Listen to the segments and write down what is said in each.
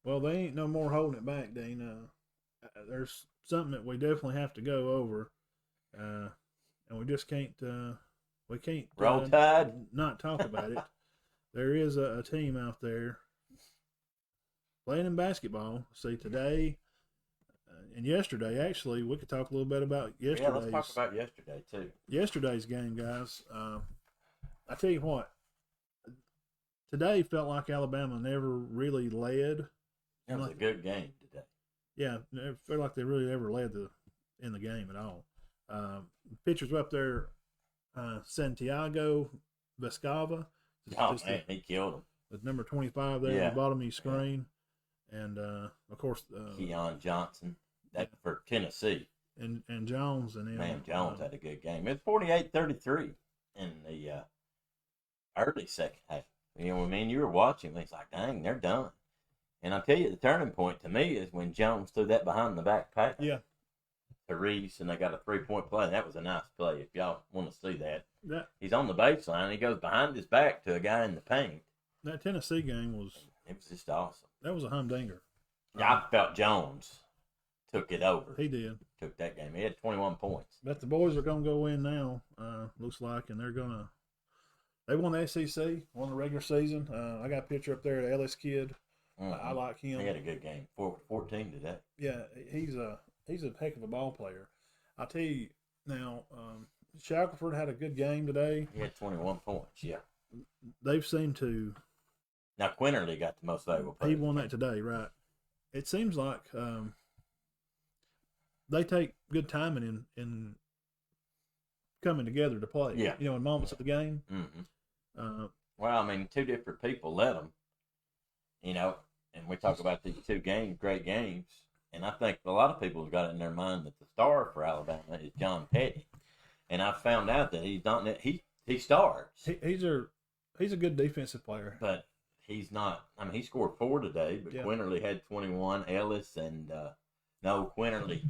Well, they ain't no more holding it back, Dean. There's something that we definitely have to go over, uh, and we just can't. We can't Roll Tide. not talk about it. There is a team out there playing in basketball. See, today and yesterday, actually, we could talk a little bit about Yeah, let's talk about yesterday too. Yesterday's game, guys. I tell you what, today felt like Alabama never really led. It was a good game today. Yeah, it felt like they really never led in the game at all. Pitchers were up there, Santiago Vescava. Oh man, he killed him. The number 25 there on the bottom of your screen, and of course Keon Johnson, that for Tennessee, and Jones and man, Jones had a good game. It was 48-33 in the early second half. You know, I mean, you were watching. It's like, dang, they're done. And I tell you, the turning point to me is when Jones threw that behind the back pass. Yeah. To Reese, and they got a 3-point play. That was a nice play. If y'all want to see that, he's on the baseline. He goes behind his back to a guy in the paint. That Tennessee game was just awesome. That was a humdinger. Yeah, I felt Jones took it over. He did. Took that game. He had 21 points. But the boys are going to go in now, looks like, and they won the SEC, won the regular season. I got a picture up there of the Ellis kid. I like him. He had a good game. 14 today. Yeah, he's a heck of a ball player. I'll tell you now, Shackelford had a good game today. He had 21 points, yeah. They've seemed to. Now, Quinterly got the most valuable player. He won that today, right? It seems like they take good timing in coming together to play. Yeah. You know, in moments of the game. Mm-hmm. Well, I mean, two different people led them, you know, and we talk about these two games, great games. And I think a lot of people have got it in their mind that the star for Alabama is John Petty, and I found out that he's not. He starts. He's a good defensive player, but he's not. I mean, he scored 4 today, but yeah. Quinterly had 21. Ellis and Quinterly.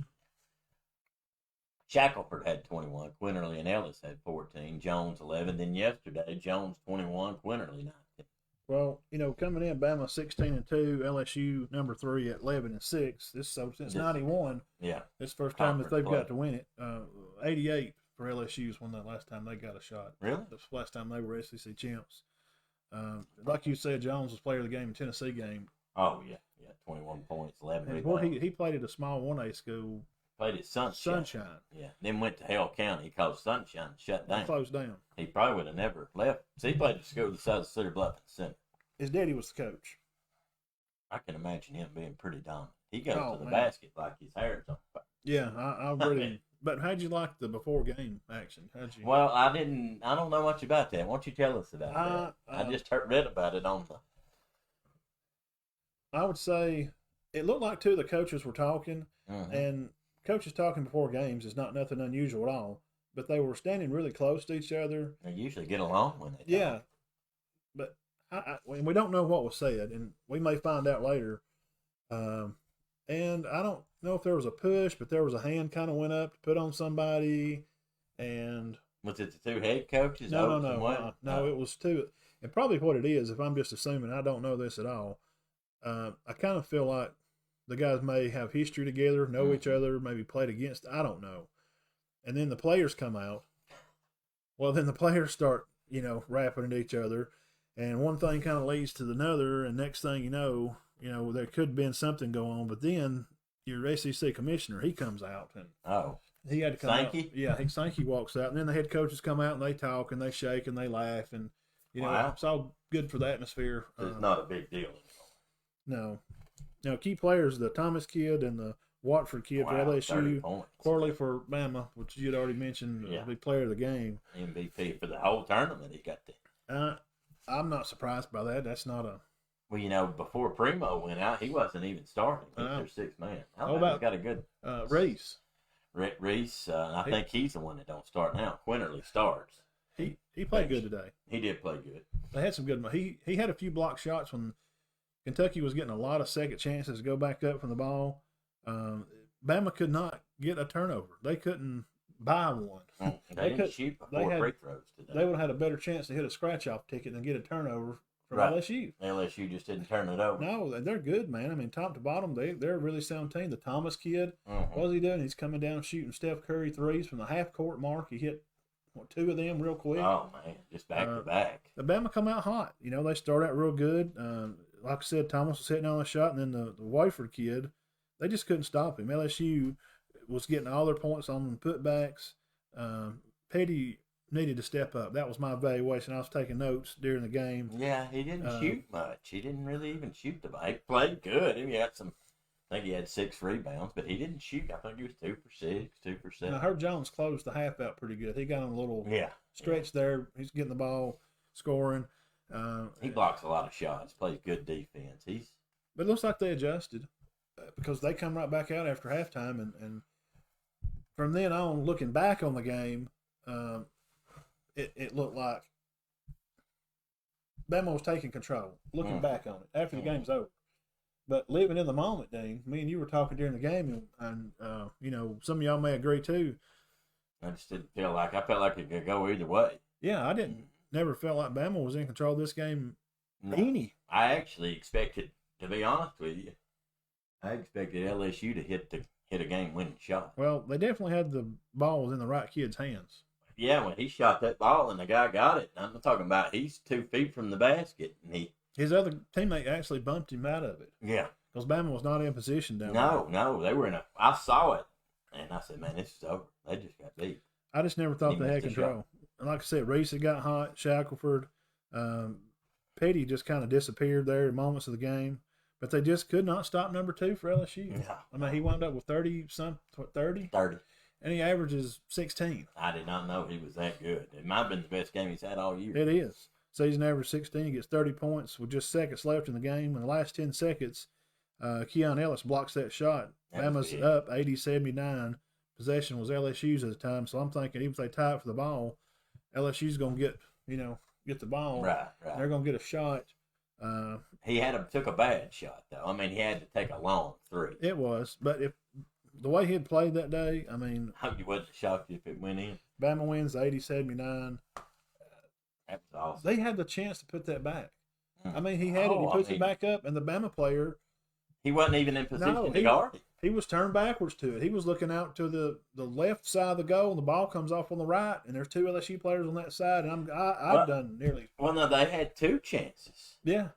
Shackelford had 21. Quinterly and Ellis had 14. Jones 11. Then yesterday, Jones 21. Quinterly 19. Well, you know, coming in, Bama 16-2, LSU number 3 at 11-6. Since '91. Yeah, this first time that they've got to win it. 88 for LSU is when the last time they got a shot. Really? The last time they were SEC champs. Like you said, Jones was player of the game in Tennessee game. Oh yeah, 21 points, 11 and rebounds. He played at a small 1A school. Played at Sunshine. Yeah. Then went to Hale County. He called Sunshine and shut down. Closed down. He probably would have never left. So he played at school the size of Cedar Bluff Center. His daddy was the coach. I can imagine him being pretty dominant. He goes to the basket like his hair's on fire. Yeah, I really. But how'd you like the before game action? Well, I don't know much about that. Why don't you tell us about that? I just read about it on the. I would say it looked like two of the coaches were talking, and coaches talking before games is not nothing unusual at all. But they were standing really close to each other. They usually get along when they talk. Yeah, but we don't know what was said, and we may find out later. And I don't know if there was a push, but there was a hand kind of went up to put on somebody. And was it the two head coaches? No, it was two. And probably what it is, if I'm just assuming, I don't know this at all. I kind of feel like the guys may have history together, know each other, maybe played against. I don't know. And then the players come out. Well, then the players start, rapping at each other. And one thing kind of leads to another. And next thing you know, there could have been something going on. But then your SEC commissioner, he comes out. And he had to come Sankey? out. Yeah, Sankey walks out. And then the head coaches come out and they talk and they shake and they laugh. And, it's all good for the atmosphere. It's not a big deal. No. Now, key players, the Thomas kid and the Watford kid for LSU, Corley for Bama, which you'd already mentioned, will be player of the game. MVP for the whole tournament, he got that. I'm not surprised by that. That's not a. Well, before Primo went out, he wasn't even starting. He was their 6th man. How about got a good Reese? Reese, I think he's the one that don't start now. Quinterly starts. He played good today. He did play good. They had some good. He had a few block shots when Kentucky was getting a lot of second chances to go back up from the ball. Bama could not get a turnover. They couldn't buy one. They didn't shoot before free throws today. They would have had a better chance to hit a scratch-off ticket than get a turnover from LSU. LSU just didn't turn it over. No, they're good, man. I mean, top to bottom, they're a really sound team. The Thomas kid, what's he doing? He's coming down shooting Steph Curry threes from the half court mark. He hit 2 of them real quick. Oh man, just back to back. The Bama come out hot. You know, they start out real good. Like I said, Thomas was hitting on the shot, and then the Wayford kid, they just couldn't stop him. LSU was getting all their points on them putbacks. Petty needed to step up. That was my evaluation. I was taking notes during the game. Yeah, he didn't shoot much. He didn't really even shoot the ball. He played good. He had some. I think he had 6 rebounds, but he didn't shoot. I think he was 2 for 6, 2 for 7. I heard Jones closed the half out pretty good. He got on a little stretch there. He's getting the ball, scoring. He blocks a lot of shots. Plays good defense. But it looks like they adjusted because they come right back out after halftime, and from then on, looking back on the game, it looked like Bama was taking control. Looking back on it after the game's over. But living in the moment, Dean, me and you were talking during the game, and you know, some of y'all may agree too. I just didn't feel like I felt like it could go either way. Yeah, I didn't. Never felt like Bama was in control of this game. No, I actually expected, to be honest with you, I expected LSU to hit a game-winning shot. Well, they definitely had the ball in the right kid's hands. Yeah, when he shot that ball and the guy got it, I'm talking about he's 2 feet from the basket, and his other teammate actually bumped him out of it. Yeah. Because Bama was not in position down there. No, they were I saw it, and I said, man, this is over. They just got beat. I just never thought they had control. And like I said, Reese had got hot, Shackelford. Petty just kind of disappeared there in moments of the game. But they just could not stop number 2 for LSU. Yeah. I mean, he wound up with 30. 30. And he averages 16. I did not know he was that good. It might have been the best game he's had all year. It is. Season average 16, he gets 30 points with just seconds left in the game. In the last 10 seconds, Keon Ellis blocks that shot. Bama's up 80-79. Possession was LSU's at the time, so I'm thinking even if they tie it for the ball, LSU's going to get the ball. Right. They're going to get a shot. He took a bad shot, though. I mean, he had to take a long 3. It was, but if the way he had played that day, I mean, you wasn't shocked if it went in. Bama wins 80-79. That was awesome. They had the chance to put that back. I mean, he had it. He puts it back up, and the Bama player. He wasn't even in position to guard it. He was turned backwards to it. He was looking out to the left side of the goal, and the ball comes off on the right, and there's 2 LSU players on that side, and I've done nearly. Well, no, they had 2 chances. Yeah.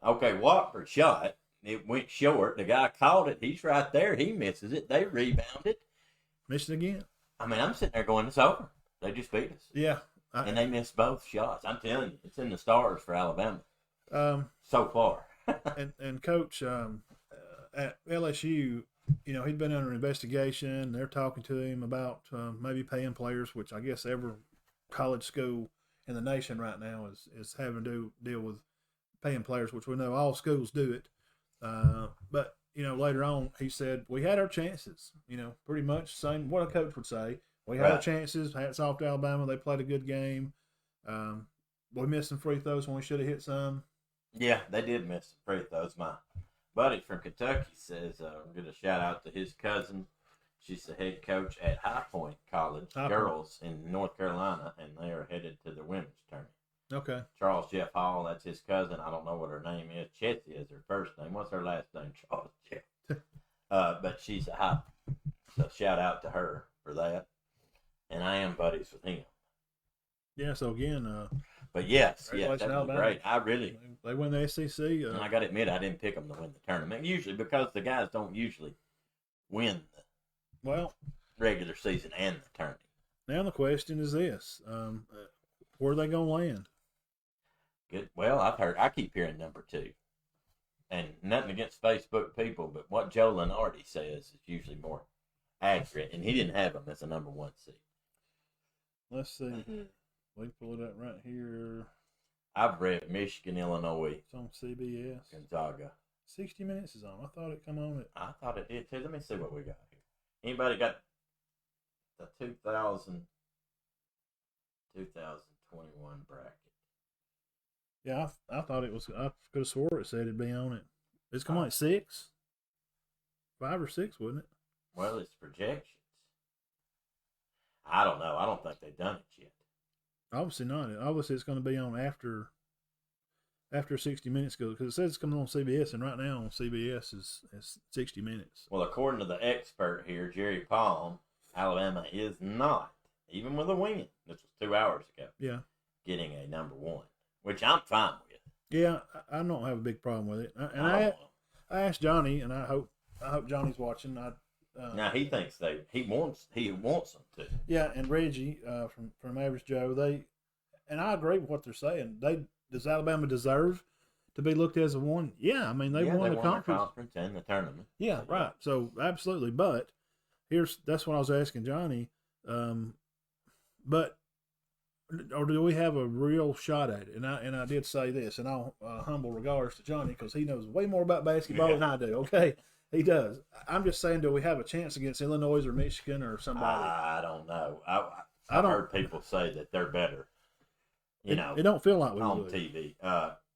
Okay, Watford shot. It went short. The guy caught it. He's right there. He misses it. They rebound it. Missed it again. I mean, I'm sitting there going, it's over. They just beat us. Yeah. And they missed both shots. I'm telling you, it's in the stars for Alabama. So far. and Coach at LSU, you know, he'd been under investigation. They're talking to him about maybe paying players, which I guess every college school in the nation right now is having to deal with paying players, which we know all schools do it. But, you know, later on, he said, we had our chances, you know, pretty much same what a coach would say. We had our chances. Hats off to Alabama. They played a good game. We missed some free throws when we should have hit some. Yeah, they did miss some free throws. My buddy from Kentucky says, I'm going to shout out to his cousin. She's the head coach at High Point College, girls in North Carolina, and they are headed to the women's tournament. Okay. Charles Jeff Hall, that's his cousin. I don't know what her name is. Chetsy is her first name. What's her last name? Charles Jeff. But she's a High. So shout out to her for that. And I am buddies with him. Yeah, so again, but yes, that was great. They win the SEC. And I got to admit, I didn't pick them to win the tournament. Usually, because the guys don't usually win the regular season and the tournament. Now the question is this: where are they going to land? Good. Well, I keep hearing number 2, and nothing against Facebook people, but what Joe Lenardi says is usually more accurate, and he didn't have them as a number 1 seed. Let's see. We pull it up right here. I've read Michigan, Illinois. It's on CBS. Gonzaga. 60 Minutes is on. I thought it come on it. I thought it did too. Let me see what we got here. Anybody got the 2021 bracket? Yeah, I thought it was. I could have swore it said it'd be on it. It's come on at 6, 5 or 6, wouldn't it? Well, it's projections. I don't know. I don't think they've done it yet. Obviously not. Obviously, it's going to be on after. after 60 minutes goes, because it says it's coming on CBS, and right now on CBS is 60 minutes. Well, according to the expert here, Jerry Palm, Alabama is not, even with a win, this was 2 hours ago, getting a number 1, which I'm fine with. Yeah, I don't have a big problem with it. I asked Johnny, and I hope Johnny's watching. Now he thinks he wants them to. Yeah, and Reggie from Average Joe, and I agree with what they're saying. Does Alabama deserve to be looked at as a 1? Yeah, I mean they won the conference and the tournament. Yeah, right. So absolutely, but that's what I was asking Johnny. But or do we have a real shot at it? And I did say this, and I'll humble regards to Johnny because he knows way more about basketball than I do. Okay, he does. I'm just saying, do we have a chance against Illinois or Michigan or somebody? I don't know. I've heard people say that they're better. It don't feel like we on would. TV.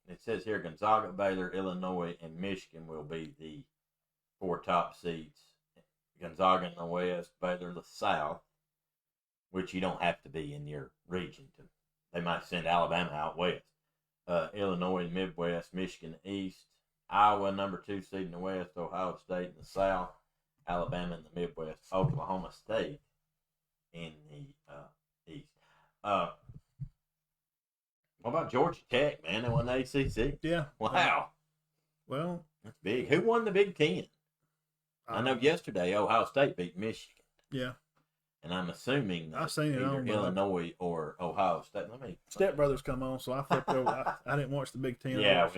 It says here Gonzaga, Baylor, Illinois, and Michigan will be the 4 top seeds. Gonzaga in the West, Baylor the South, which you don't have to be in your region to. They might send Alabama out west. Illinois in the Midwest, Michigan East, Iowa number 2 seed in the West, Ohio State in the South, Alabama in the Midwest, Oklahoma State in the East. What about Georgia Tech, man? They won the ACC. Yeah. Wow. Well, that's big. Who won the Big Ten? I know yesterday Ohio State beat Michigan. Yeah. And I'm assuming I've seen it either Illinois or Ohio State. Step Brothers come on, so I flipped over. I didn't watch the Big Ten. Yeah.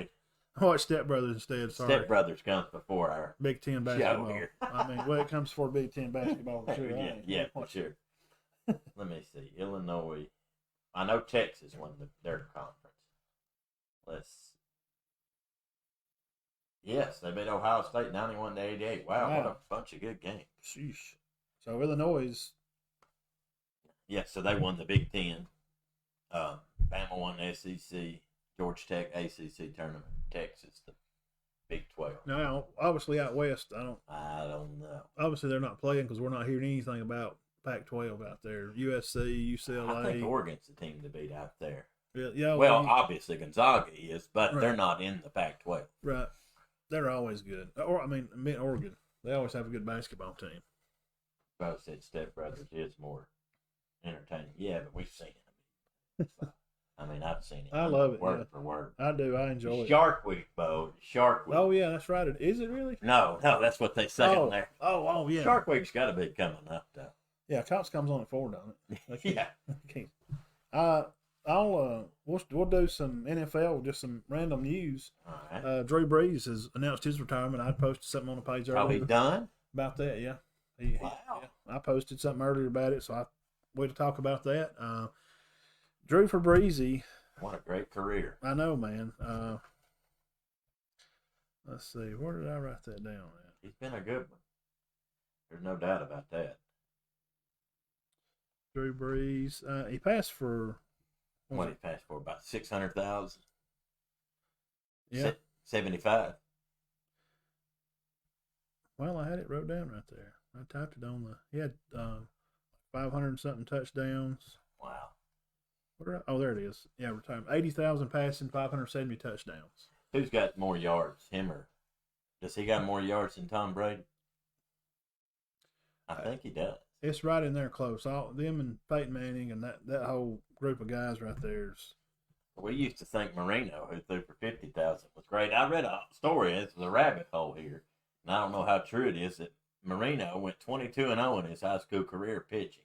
I watched Step Brothers instead. Sorry. Step Brothers comes before our Big Ten basketball. Here. I mean, well, it comes before Big Ten basketball for sure. Yeah, for sure. Let me see. Illinois. I know Texas won their conference. Yes, they beat Ohio State 91-88. Wow, what a bunch of good games. Sheesh. So Illinois. Yeah, so they won the Big Ten. Bama won the SEC. Georgia Tech ACC tournament. Texas the Big 12. Now, obviously out west, I don't know. Obviously they're not playing because we're not hearing anything about Pac-12 out there. USC, UCLA. I think Oregon's the team to beat out there. Yeah. Well, obviously Gonzaga is, but they're not in the Pac-12. Right. They're always good. Oregon. They always have a good basketball team. I said Step Brothers is more entertaining. Yeah, but we've seen it. I've seen it. I love it. Word for word. I do. I enjoy it. Shark Week, Bo. Shark Week. Oh, yeah, that's right. Is it really? No, that's what they say on there. Oh, yeah. Shark Week's got to be coming up, though. Yeah, Cops comes on at 4, don't it? Yeah. We'll do some NFL, just some random news. All right. Drew Brees has announced his retirement. I posted something on the page earlier. Oh, he's done? About that, yeah. Wow. I posted something earlier about it, so we to talk about that. Drew for Breezy. What a great career. I know, man. Let's see. Where did I write that down at? He's been a good one. There's no doubt about that. Drew Brees. He passed for... What he passed for? About 600,000? Yeah. 75. Well, I had it wrote down right there. I typed it on he had 500 and something touchdowns. Wow. There it is. Yeah, retirement. 80,000 passing, 570 touchdowns. Who's got more yards, him or does he got more yards than Tom Brady? I think he does. It's right in there close. All them and Peyton Manning and that whole group of guys right there. We used to think Marino, who threw for 50,000, was great. I read a story. This was a rabbit hole here, and I don't know how true it is that Marino went 22-0 in his high school career pitching.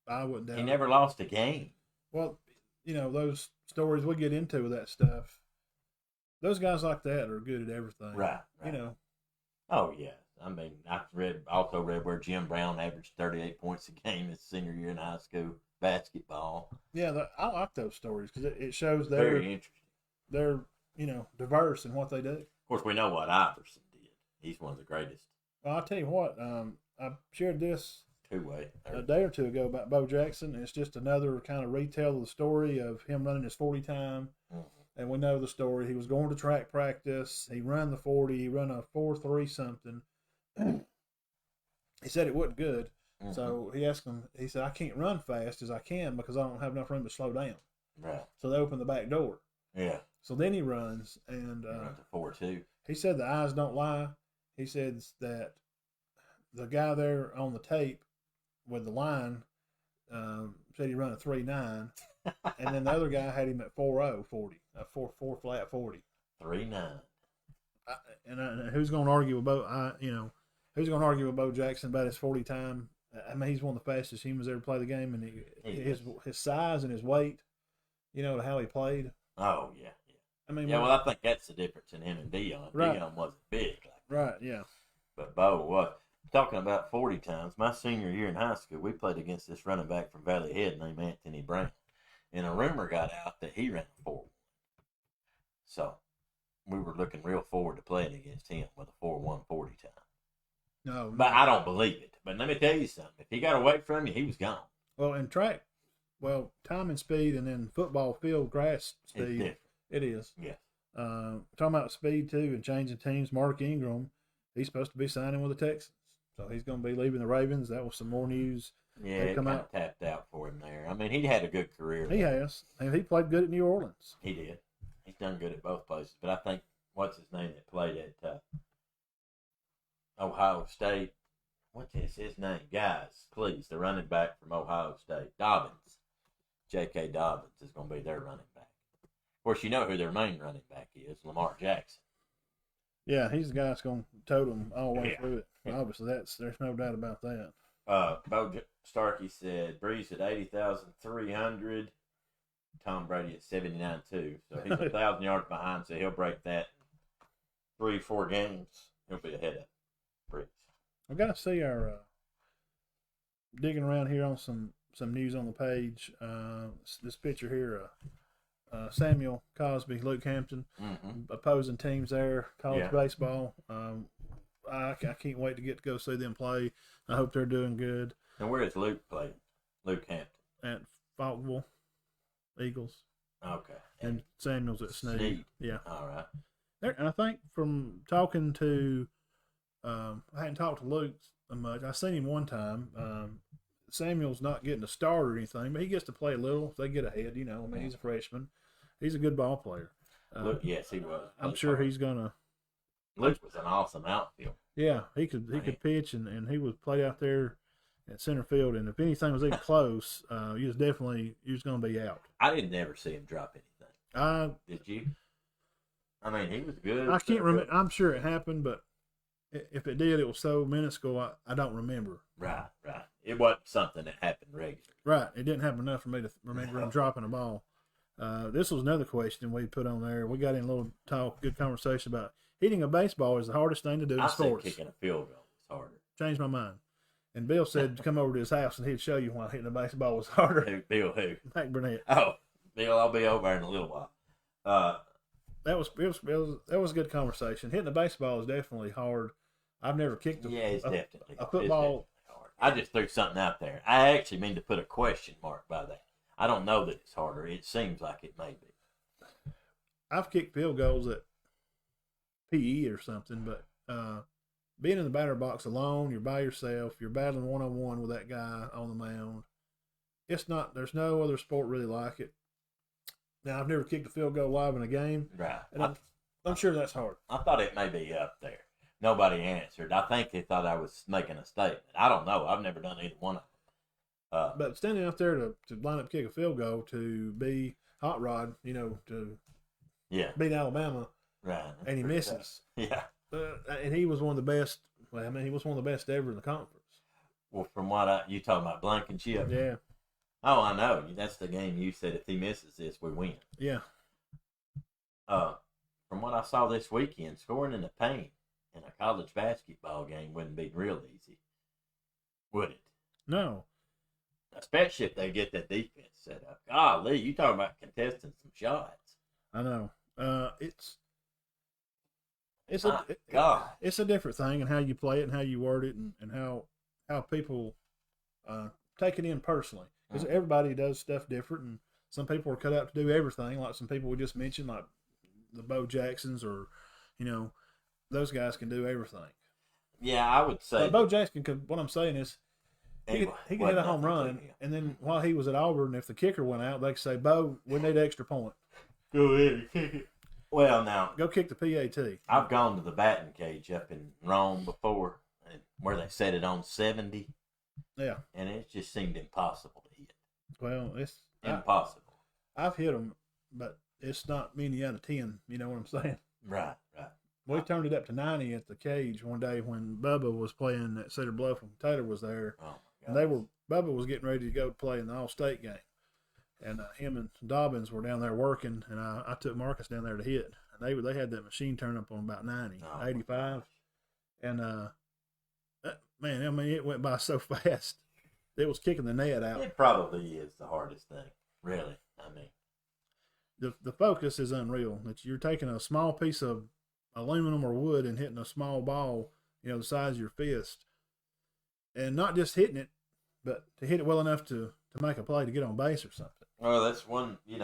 I wouldn't doubt. He never lost a game. Well, those stories we get into with that stuff. Those guys like that are good at everything. Right. Oh yeah. I also read where Jim Brown averaged 38 points a game his senior year in high school basketball. Yeah, I like those stories because it shows very interesting. They're diverse in what they do. Of course, we know what Iverson did. He's one of the greatest. Well, I'll tell you what. I shared this two-way a day or two ago about Bo Jackson. It's just another kind of retell of the story of him running his 40 time. Mm-hmm. And we know the story. He was going to track practice. He ran the 40. He ran a 4.3 something. He said it wasn't good. Mm-hmm. So he asked him, he said, I can't run fast as I can because I don't have enough room to slow down. Right. So they opened the back door. Yeah. So then he runs, and runs a 4.2. He said the eyes don't lie. He says that the guy there on the tape with the line said he run a 3.9, and then the other guy had him at 4.0 40, a 4 flat 40. 3.9. And who's going to argue with Bo? Who's going to argue with Bo Jackson about his 40 time? I mean, he's one of the fastest humans ever play the game, and his size and his weight, how he played. Oh yeah. I mean, well, I think that's the difference in him and Dion. Right. Dion wasn't big like that. Right. Yeah. But Bo was. Talking about 40 times, my senior year in high school, we played against this running back from Valley Head named Anthony Brown, and a rumor got out that he ran a 4. So we were looking real forward to playing against him with a 4.1 40 time. No, but I don't believe it. But let me tell you something: if he got away from you, he was gone. Well, in track, time and speed, and then football field grass speed. It is. Yeah. Talking about speed too and changing teams. Mark Ingram, he's supposed to be signing with the Texans, so he's going to be leaving the Ravens. That was some more news. Yeah, it kind of tapped out for him there. I mean, he had a good career. He has, and he played good at New Orleans. He did. He's done good at both places. But I think what's his name that played at Ohio State? What is his name? Guys, please, the running back from Ohio State, Dobbins. J.K. Dobbins is going to be their running back. Of course, you know who their main running back is, Lamar Jackson. Yeah, he's the guy that's going to tote them all the way through it. Obviously, there's no doubt about that. Bo Starkey said Breeze at 80,300, Tom Brady at 79.2. So he's 1,000 yards behind, so he'll break that 3-4 games. He'll be ahead of Breeze. I've got to see our digging around here on some news on the page. This picture here, Samuel Cosby, Luke Hampton, opposing teams there, college baseball. I can't wait to get to go see them play. I hope they're doing good. And where is Luke playing? Luke Hampton? At Falkville Eagles. Okay. And Samuel's at Snead. Yeah. All right. And I think from talking to, I hadn't talked to Luke much. I seen him one time. Samuel's not getting a start or anything, but he gets to play a little if they get ahead. I mean, he's a freshman. He's a good ball player. Luke, yes, he was. I'm sure he's gonna. Luke was an awesome outfield. Yeah, he could pitch, and he was played out there at center field. And if anything was even close, he was going to be out. I didn't ever see him drop anything. Did you? I mean, he was good. I can't remember. I'm sure it happened, but if it did, it was so minuscule. I don't remember. Right. It wasn't something that happened regularly. Right. It didn't happen enough for me to remember him dropping a ball. This was another question we put on there. We got in a little good conversation about hitting a baseball is the hardest thing to do in sports. I said kicking a field goal is harder. Changed my mind. And Bill said to come over to his house and he'd show you why hitting a baseball was harder. Bill who? Mac Burnett. Oh, Bill, I'll be over in a little while. That was a good conversation. Hitting a baseball is definitely hard. I've never kicked it's definitely a football. Hard. I just threw something out there. I actually mean to put a question mark by that. I don't know that it's harder. It seems like it may be. I've kicked field goals at PE or something, but being in the batter box alone, you're by yourself, you're battling one-on-one with that guy on the mound. There's no other sport really like it. Now, I've never kicked a field goal live in a game. Right. And I'm sure that's hard. I thought it may be up there. Nobody answered. I think they thought I was making a statement. I don't know. I've never done either one of them. But standing out there to line up kick a field goal, to be hot rod, to beat Alabama, right? And he misses. Yeah. And he was one of the best. Well, I mean, he was one of the best ever in the conference. Well, from what you talking about, Blankenship? Yeah. Oh, I know. That's the game you said if he misses this, we win. Yeah. From what I saw this weekend, scoring in the paint in a college basketball game wouldn't be real easy, would it? No. Especially if they get that defense set up. Golly, you talking about contesting some shots. I know. It's a different thing, and how you play it and how you word it and how people take it in personally. Because everybody does stuff different, and some people are cut out to do everything, like some people we just mentioned, like the Bo Jacksons, or those guys can do everything. Yeah, I would say. But Bo Jackson could. What I'm saying is, he could hit a home run, and then while he was at Auburn, if the kicker went out, they could say, "Bo, we need an extra point." Go ahead and kick it. Well, now go kick the PAT. I've gone to the batting cage up in Rome before, where they set it on 70. Yeah, and it just seemed impossible to hit. Well, it's impossible. I've hit them, but it's not many out of 10. You know what I'm saying? Right. We turned it up to 90 at the cage one day when Bubba was playing at Cedar Bluff and Taylor was there. Oh and Bubba was getting ready to go play in the All-State game. And him and Dobbins were down there working, and I took Marcus down there to hit. And they had that machine turn up on about 90, 85. And, man, I mean, it went by so fast. It was kicking the net out. It probably is the hardest thing, really. I mean, the focus is unreal. That you're taking a small piece of aluminum or wood and hitting a small ball, the size of your fist, and not just hitting it, but to hit it well enough to make a play to get on base or something. Well, that's one. If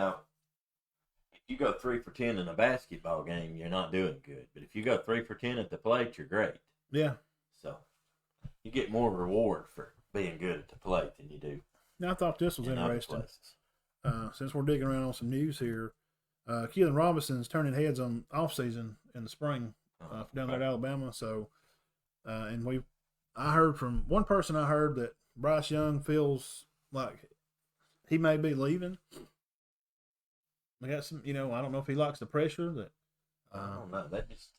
you go 3 for 10 in a basketball game, you're not doing good. But if you go 3 for 10 at the plate, you're great. Yeah. So you get more reward for being good at the plate than you do. Now, I thought this was interesting. Since we're digging around on some news here, Keelan Robinson's turning heads on off season in the spring down there at Alabama. So, and I heard from one person that Bryce Young feels like he may be leaving. I got some, I don't know if he likes the pressure that. I don't know.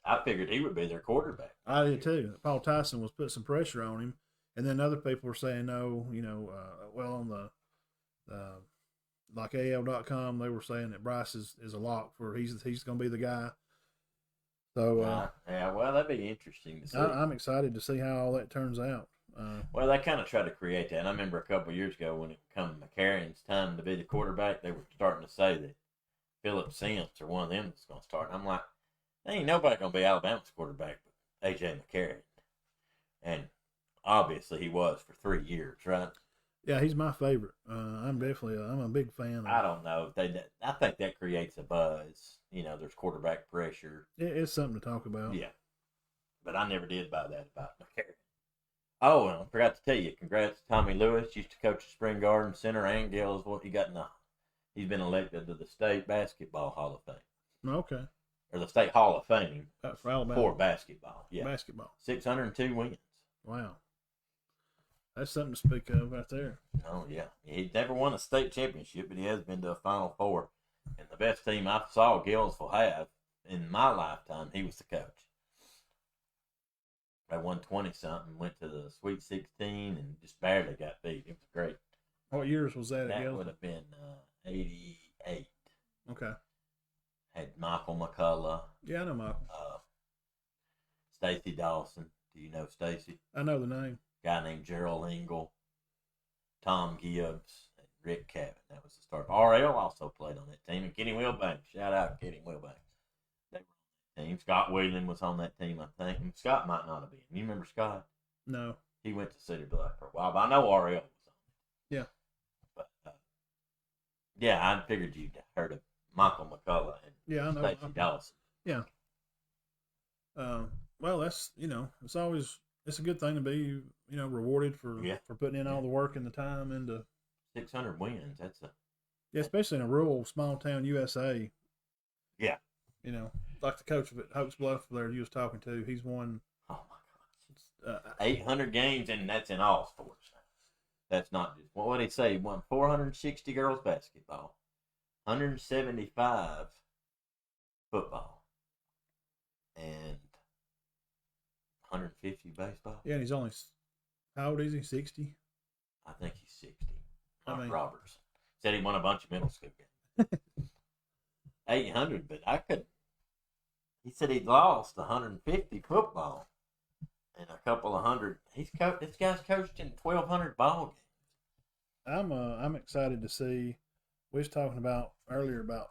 I figured he would be their quarterback. I did too. Paul Tyson was putting some pressure on him, and then other people were saying no. Well, on the like AL.com, they were saying that Bryce is a lock for he's going to be the guy. So yeah, well, that'd be interesting to see. I'm excited to see how all that turns out. Well, they kind of tried to create that. And I remember a couple of years ago when it came McCarron's time to be the quarterback, they were starting to say that Philip Sims or one of them was going to start. And I'm like, there ain't nobody going to be Alabama's quarterback but A.J. McCarron. And obviously he was for 3 years, right? Yeah, he's my favorite. I'm a big fan. I don't know. I think that creates a buzz. There's quarterback pressure. It's something to talk about. Yeah. But I never did buy that about McCarron. Oh, and I forgot to tell you, congrats to Tommy Lewis. Used to coach the Spring Garden Center and Gales. He's been elected to the State Basketball Hall of Fame. Okay. Or the State Hall of Fame. For Alabama. For basketball. Yeah. Basketball. 602 wins. Wow. That's something to speak of right there. Oh, yeah. He never won a state championship, but he has been to a Final Four. And the best team I saw Gillsville have in my lifetime, he was the coach. They won 20-something, went to the Sweet 16, and just barely got beat. It was great. What years was that? That would have been 88. Okay. Had Michael McCullough. Yeah, I know Michael. Stacy Dawson. Do you know Stacy? I know the name. Guy named Gerald Engel. Tom Gibbs. And Rick Cabot. That was the start. RL also played on that team. And Kenny Wilbanks. Shout out Kenny Wilbanks. They were on that team. Scott Whelan was on that team, I think. And Scott might not have been. You remember Scott? No. He went to Cedar Bluff for a while, but I know RL was on it. Yeah. But, yeah, I figured you'd heard of Michael McCullough and I know. Stacy Dawson. Yeah. Well, that's, it's a good thing to be, rewarded for putting in all the work and the time into 600 wins. Yeah, especially in a rural, small town USA. Yeah. Like the coach at Hope's Bluff there you was talking to, he's won. Oh my gosh. 800 games, and that's in all sports. That's not just, what did he say? He won 460 girls basketball, 175 football, and 150 baseball. Yeah, and he's only, how old is he? 60? I think he's 60. Roberts said he won a bunch of middle school games. 800, but he said he lost 150 football and a couple of hundred. This guy's coached in 1,200 ball games. I'm excited to see. We was talking about earlier about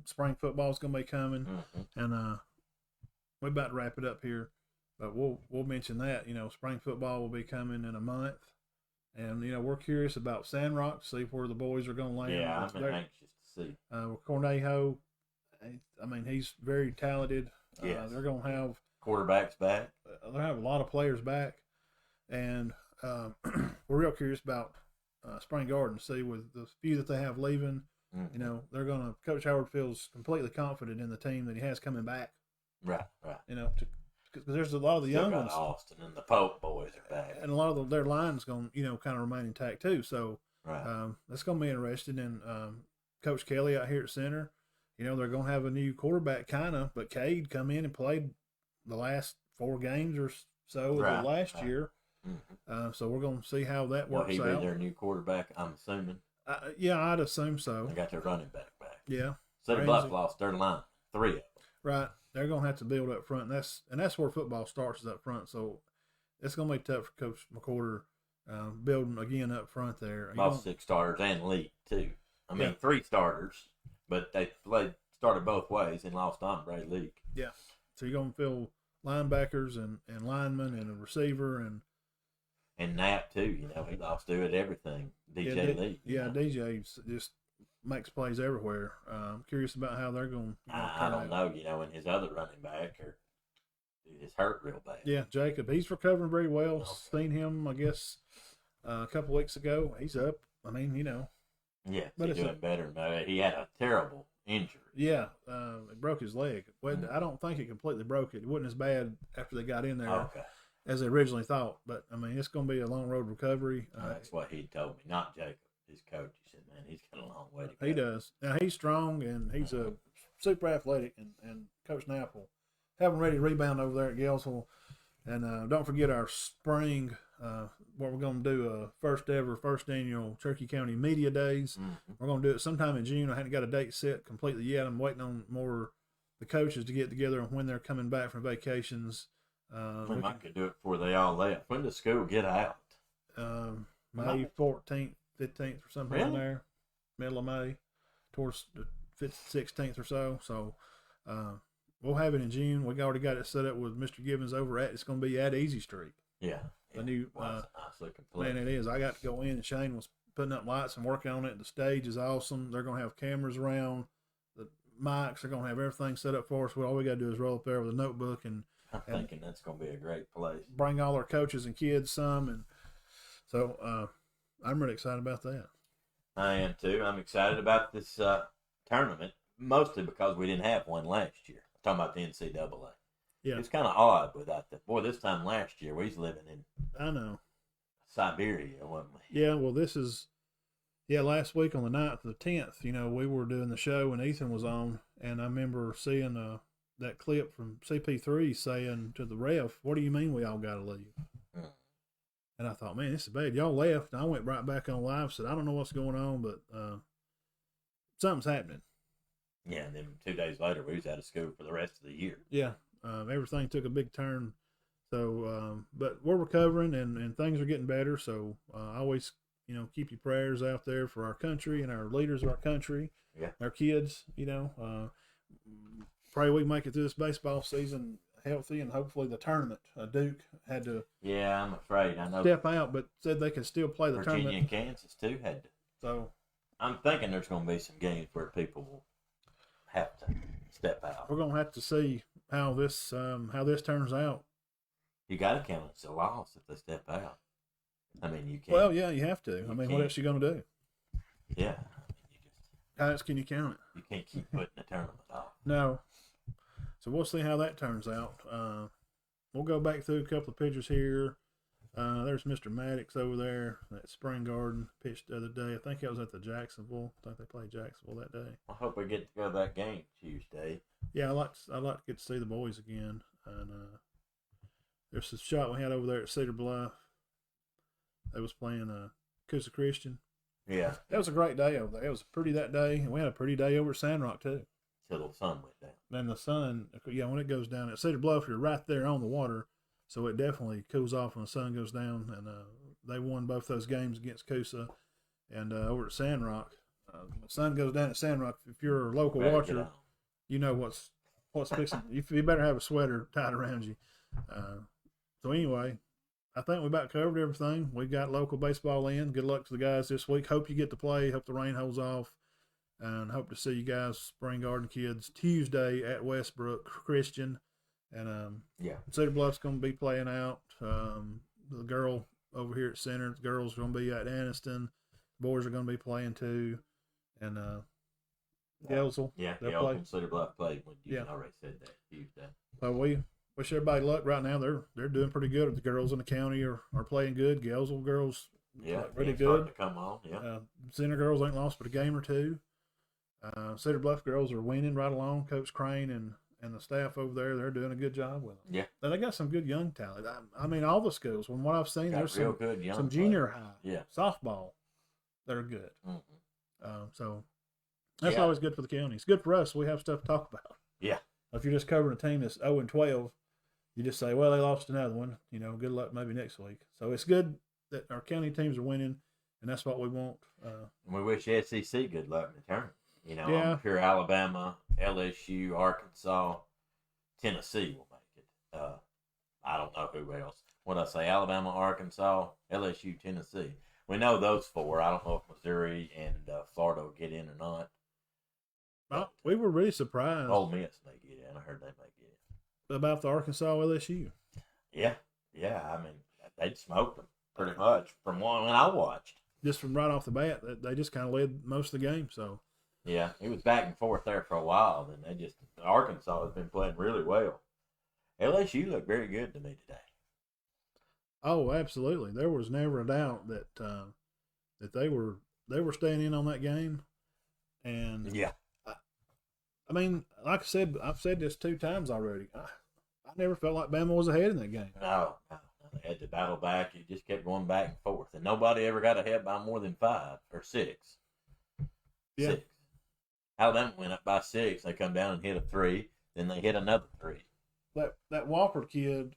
spring football is going to be coming, and we're about to wrap it up here, but we'll mention that spring football will be coming in a month, and we're curious about Sandrock to see where the boys are going to land. Yeah, I'm anxious to see. Cornejo, I mean he's very talented. Yes. They're going to have quarterbacks back. They'll have a lot of players back, and we're real curious about Spring Garden. See with the few that they have leaving, You know, Coach Howard feels completely confident in the team that he has coming back. Right. You know, because there's a lot of the young ones. Austin and the Pope boys are back, and a lot of their line's going, kind of remain intact too. So right. That's going to be interesting. And Coach Kelly out here at center, they're going to have a new quarterback, but Cade come in and played the last 4 games or so of the last year. Mm-hmm. So we're going to see how that works out. Will he be their new quarterback? I'm assuming. Yeah, I'd assume so. They got their running back. Yeah. Cedar Bluff lost their line, 3 of them. Right. They're going to have to build up front, and that's where football starts, is up front. So it's going to be tough for Coach McCorder building again up front there. Lost 6 starters and lead too. I mean, 3 starters, but they started both ways and lost Ombre League. Yeah. So you're going to fill linebackers and linemen and a receiver and Knapp too. He lost to it everything. DJ Lee. Yeah, DJ just makes plays everywhere. I'm curious about how they're going to I don't know, and his other running back is hurt real bad. Yeah, Jacob. He's recovering very well. Okay. Seen him, I guess, a couple weeks ago. He's up. I mean, Yeah, but he's doing better. He had a terrible injury. Yeah, it broke his leg. Well, I don't think it completely broke it. It wasn't as bad after they got in there as they originally thought. But, I mean, it's going to be a long road recovery. That's what he told me, not Jacob. His coach, he said, man, he's got a long way to go. He does. Now, he's strong, and he's a super athletic, and Coach Knapp will have him ready to rebound over there at Galesville. And don't forget our spring, what we're going to do, first annual Cherokee County Media Days. Mm-hmm. We're going to do it sometime in June. I haven't got a date set completely yet. I'm waiting on the coaches to get together and when they're coming back from vacations. We could do it before they all left. When does school get out? May 14th. 15th or something in there, middle of May, towards the 16th or so. So we'll have it in June. We already got it set up with Mr. Gibbons over at. It's going to be at Easy Street. Yeah. The new nice looking place. Man, it is. I got to go in, and Shane was putting up lights and working on it. The stage is awesome. They're going to have cameras around. The mics are going to have everything set up for us. All we got to do is roll up there with a notebook and. I'm thinking that's going to be a great place. Bring all our coaches and kids some, and so. I'm really excited about that. I am too. I'm excited about this tournament, mostly because we didn't have one last year. I'm talking about the NCAA. Yeah. It's kind of odd without that. Boy, this time last year, we was living in I know. Siberia, wasn't we? Yeah, well, last week on the 9th and the 10th, we were doing the show and Ethan was on, and I remember seeing that clip from CP3 saying to the ref, "What do you mean we all got to leave?" And I thought, man, this is bad. Y'all left. And I went right back on live, said, I don't know what's going on, but something's happening. Yeah, and then 2 days later, we was out of school for the rest of the year. Yeah, everything took a big turn. So, but we're recovering, and things are getting better. So I always, keep your prayers out there for our country and our leaders of our country, our kids, pray we make it through this baseball season healthy, and hopefully the tournament. Duke had to. Yeah, I'm afraid. I know. Step out, but said they could still play the Virginia tournament. Virginia and Kansas too had to. So, I'm thinking there's going to be some games where people will have to step out. We're going to have to see how this turns out. You got to count it as a loss if they step out. I mean, you can't. Well, yeah, you have to. I mean, what else are you going to do? Yeah. How else can you count it? You can't keep putting the tournament off. No. So we'll see how that turns out. We'll go back through a couple of pictures here. There's Mr. Maddox over there at Spring Garden. Pitched the other day. I think it was at the Jacksonville. I think they played Jacksonville that day. I hope we get to go to that game Tuesday. Yeah, I'd like to get to see the boys again. And there's a shot we had over there at Cedar Bluff. They was playing Coosa Christian. Yeah. That was a great day over there. It was pretty that day. And we had a pretty day over at Sandrock, too. Till the sun went down. And the sun, when it goes down at Cedar Bluff, you're right there on the water. So it definitely cools off when the sun goes down. And they won both those games against Coosa. And over at Sandrock, the sun goes down at Sandrock. If you're a local watcher, you know what's fixing. You better have a sweater tied around you. So anyway, I think we about covered everything. We got local baseball in. Good luck to the guys this week. Hope you get to play. Hope the rain holds off. And hope to see you guys, Spring Garden kids, Tuesday at Westbrook Christian. And Cedar Bluff's going to be playing out. The girl over here at Center, the girls are going to be at Anniston. Boys are going to be playing too. And Gelsel. Yeah, they'll Gelsel play. and Cedar Bluff played when you already said that. Tuesday. So we wish everybody luck right now. They're doing pretty good. The girls in the county are playing good. Gelsel girls, really good. To come on, Center girls ain't lost but a game or two. Cedar Bluff girls are winning right along. Coach Crane and the staff over there, they're doing a good job with them. Yeah. And they got some good young talent. I mean, all the schools, from what I've seen, there's some junior high, softball that are good. Mm-hmm. So that's always good for the county. It's good for us. We have stuff to talk about. Yeah. If you're just covering a team that's 0-12, you just say, well, they lost another one. Good luck maybe next week. So it's good that our county teams are winning, and that's what we want. And we wish SEC good luck in the tournament. I'm sure Alabama, LSU, Arkansas, Tennessee will make it. I don't know who else. What I say, Alabama, Arkansas, LSU, Tennessee. We know those four. I don't know if Missouri and Florida will get in or not. Well, we were really surprised. Ole Miss may get in. I heard they may get in. About the Arkansas LSU. Yeah. I mean, they'd smoked them pretty much from when I watched. Just from right off the bat, they just kind of led most of the game. So. Yeah, it was back and forth there for a while. Then Arkansas has been playing really well. LSU looked very good to me today. Oh, absolutely. There was never a doubt that they were staying in on that game. And I mean, like I said, I've said this 2 times already. I never felt like Bama was ahead in that game. No. They had to battle back. It just kept going back and forth. And nobody ever got ahead by more than 5 or 6. Yeah. 6. Alabama went up by 6. They come down and hit a 3. Then they hit another 3. That Walker kid,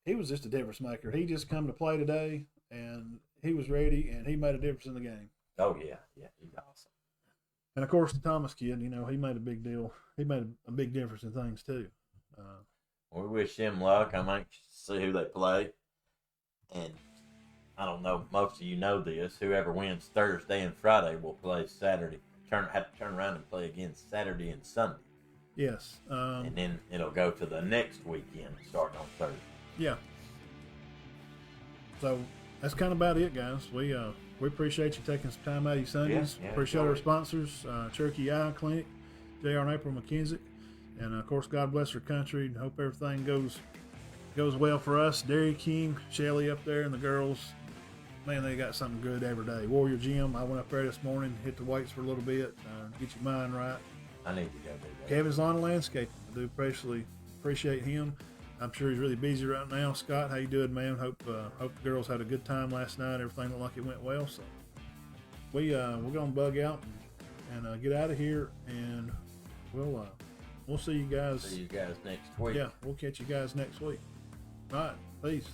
he was just a difference maker. He just come to play today, and he was ready, and he made a difference in the game. Oh, yeah. He's awesome. And, of course, the Thomas kid, he made a big deal. He made a big difference in things, too. We wish him luck. I'm anxious to see who they play. And I don't know, most of you know this. Whoever wins Thursday and Friday will play Saturday. Have to turn around and play again Saturday and Sunday. Yes. And then it'll go to the next weekend starting on Thursday. Yeah. So that's kind of about it, guys. We appreciate you taking some time out of your Sundays. Appreciate our sponsors, Cherokee Eye Clinic, J.R. and April McKenzie. And, of course, God bless our country. Hope everything goes well for us. Derry King, Shelly up there, and the girls. Man, they got something good every day. Warrior Gym, I went up there this morning, hit the weights for a little bit, get your mind right. I need to go do that. Kevin's Lawn and Landscaping. I do appreciate him. I'm sure he's really busy right now. Scott, how you doing, man? Hope the girls had a good time last night. Everything looked like it went well. So we're gonna bug out and get out of here, and we'll see you guys. See you guys next week. Yeah, we'll catch you guys next week. All right, peace.